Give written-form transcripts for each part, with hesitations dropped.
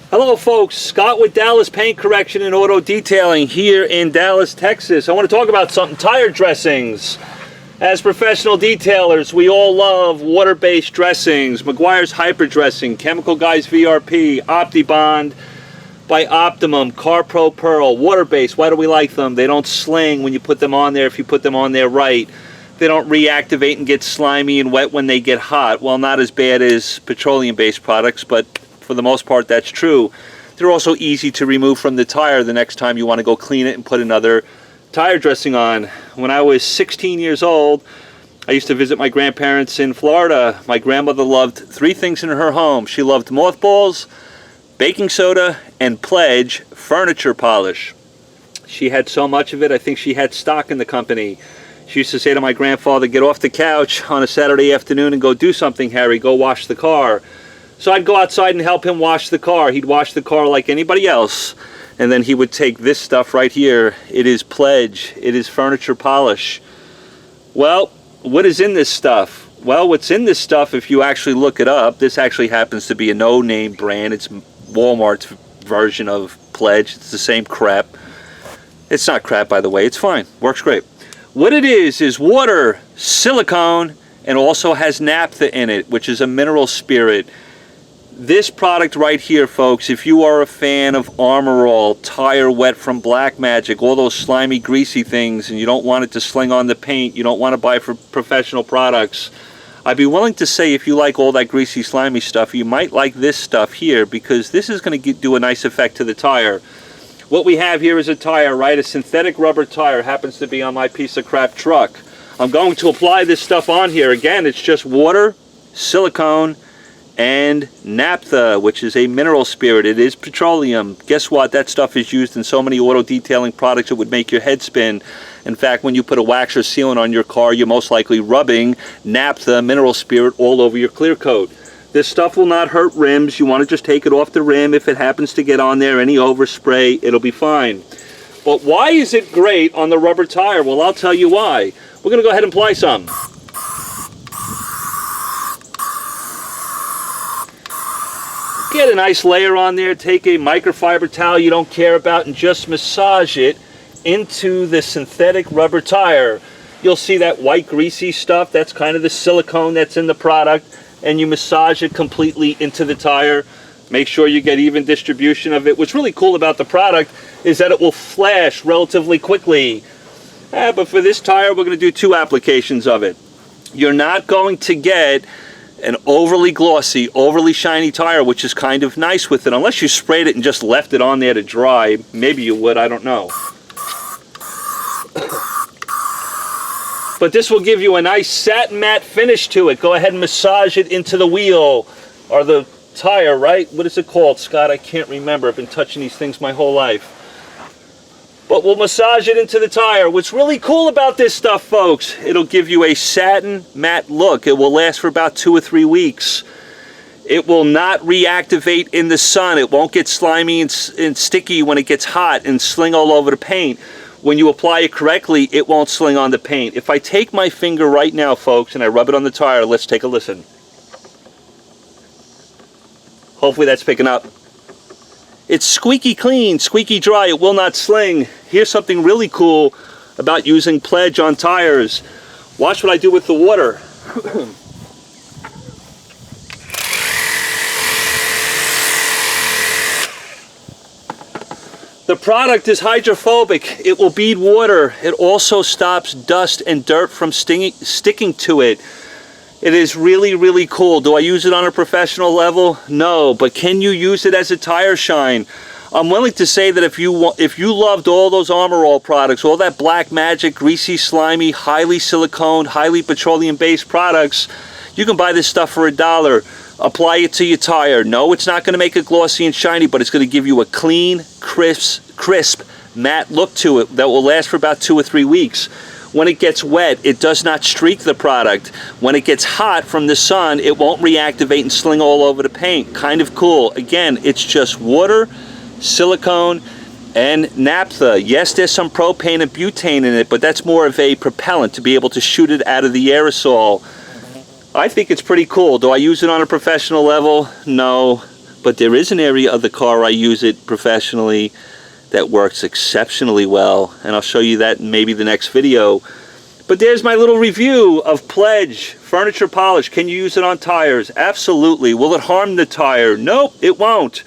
Hello folks, Scott with Dallas Paint Correction and Auto Detailing here in Dallas, Texas. I want to talk about something, tire dressings. As professional detailers, we all love water-based dressings, Meguiar's Hyper Dressing, Chemical Guys VRP, OptiBond by Optimum, CarPro Pearl, water-based. Why do we like them? They don't sling when you put them on there if you put them on there right. They don't reactivate and get slimy and wet when they get hot. Well, not as bad as petroleum-based products, but for the most part that's true. They're also easy to remove from the tire the next time you want to go clean it and put another tire dressing on. When I was 16 years old, I used to visit my grandparents in Florida. My grandmother loved three things in her home. She loved mothballs, baking soda, and Pledge furniture polish. She had so much of it, I think she had stock in the company. She used to say to my grandfather, "Get off the couch on a Saturday afternoon and go do something, Harry. Go wash the car." So I'd go outside and help him wash the car. He'd wash the car like anybody else. And then he would take this stuff right here. It is Pledge. It is furniture polish. Well, what is in this stuff? Well, what's in this stuff, if you actually look it up, this actually happens to be a no-name brand. It's Walmart's version of Pledge. It's the same crap. It's not crap, by the way. It's fine. Works great. What it is water, silicone, and also has naphtha in it, which is a mineral spirit. This product right here, folks, if you are a fan of Armor All, Tire Wet from Black Magic, all those slimy, greasy things, and you don't want it to sling on the paint, you don't want to buy for professional products, I'd be willing to say if you like all that greasy, slimy stuff, you might like this stuff here, because this is going to do a nice effect to the tire. What we have here is a tire, right? A synthetic rubber tire. Happens to be on my piece of crap truck. I'm going to apply this stuff on here. Again, it's just water, silicone, and naphtha, which is a mineral spirit. It is petroleum. Guess what? That stuff is used in so many auto detailing products it would make your head spin. In fact, when you put a wax or sealant on your car, you're most likely rubbing naphtha, mineral spirit, all over your clear coat. This stuff will not hurt rims. You want to just take it off the rim. If it happens to get on there, any overspray, it'll be fine. But why is it great on the rubber tire? Well, I'll tell you why. We're going to go ahead and apply some. Get a nice layer on there. Take a microfiber towel you don't care about and just massage it into the synthetic rubber tire. You'll see that white greasy stuff. That's kind of the silicone that's in the product. And you massage it completely into the tire. Make sure you get even distribution of it. What's really cool about the product is that it will flash relatively quickly. But for this tire, we're going to do two applications of it. You're not going to get an overly glossy, overly shiny tire, which is kind of nice with it, unless you sprayed it and just left it on there to dry. Maybe you would, I don't know. But this will give you a nice satin matte finish to it. Go ahead and massage it into the wheel, or the tire, right? What is it called, Scott? I can't remember. I've been touching these things my whole life. But we'll massage it into the tire. What's really cool about this stuff, folks, it'll give you a satin matte look. It will last for about 2 or 3 weeks. It will not reactivate in the sun. It won't get slimy and sticky when it gets hot and sling all over the paint. When you apply it correctly, it won't sling on the paint. If I take my finger right now, folks, and I rub it on the tire, let's take a listen. Hopefully that's picking up. It's squeaky clean, squeaky dry. It will not sling. Here's something really cool about using Pledge on tires. Watch what I do with the water. The product is hydrophobic. It will bead water. It also stops dust and dirt from sticking to it. It is really, really cool. Do I use it on a professional level? No, but can you use it as a tire shine? I'm willing to say that if you loved all those Armor All products, all that Black Magic, greasy, slimy, highly siliconed, highly petroleum-based products, you can buy this stuff for $1. Apply it to your tire. No, it's not going to make it glossy and shiny, but it's going to give you a clean, crisp, matte look to it that will last for about 2 or 3 weeks. When it gets wet, it does not streak the product. When it gets hot from the sun, it won't reactivate and sling all over the paint. Kind of cool. Again, it's just water, silicone, and naphtha. Yes, there's some propane and butane in it, but that's more of a propellant to be able to shoot it out of the aerosol. I think it's pretty cool. Do I use it on a professional level? No. But there is an area of the car I use it professionally that works exceptionally well, and I'll show you that in maybe the next video. But there's my little review of Pledge furniture polish. Can you use it on tires? Absolutely. Will it harm the tire? Nope, it won't.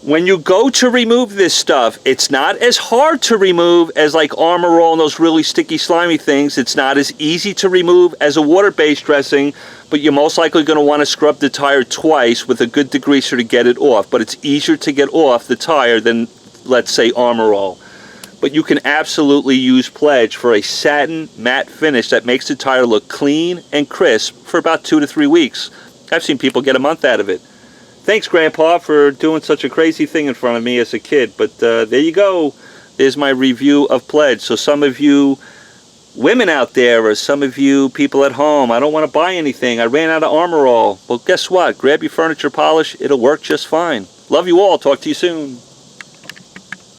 When you go to remove this stuff, it's not as hard to remove as like Armor All and those really sticky, slimy things. It's not as easy to remove as a water-based dressing, but you're most likely going to want to scrub the tire twice with a good degreaser to get it off. But it's easier to get off the tire than, let's say, Armor All. But you can absolutely use Pledge for a satin matte finish that makes the tire look clean and crisp for about 2 to 3 weeks. I've seen people get a month out of it. Thanks, Grandpa, for doing such a crazy thing in front of me as a kid. But there you go. There's my review of Pledge. So some of you women out there, or some of you people at home, I don't want to buy anything. I ran out of Armor All. Well, guess what? Grab your furniture polish. It'll work just fine. Love you all. Talk to you soon.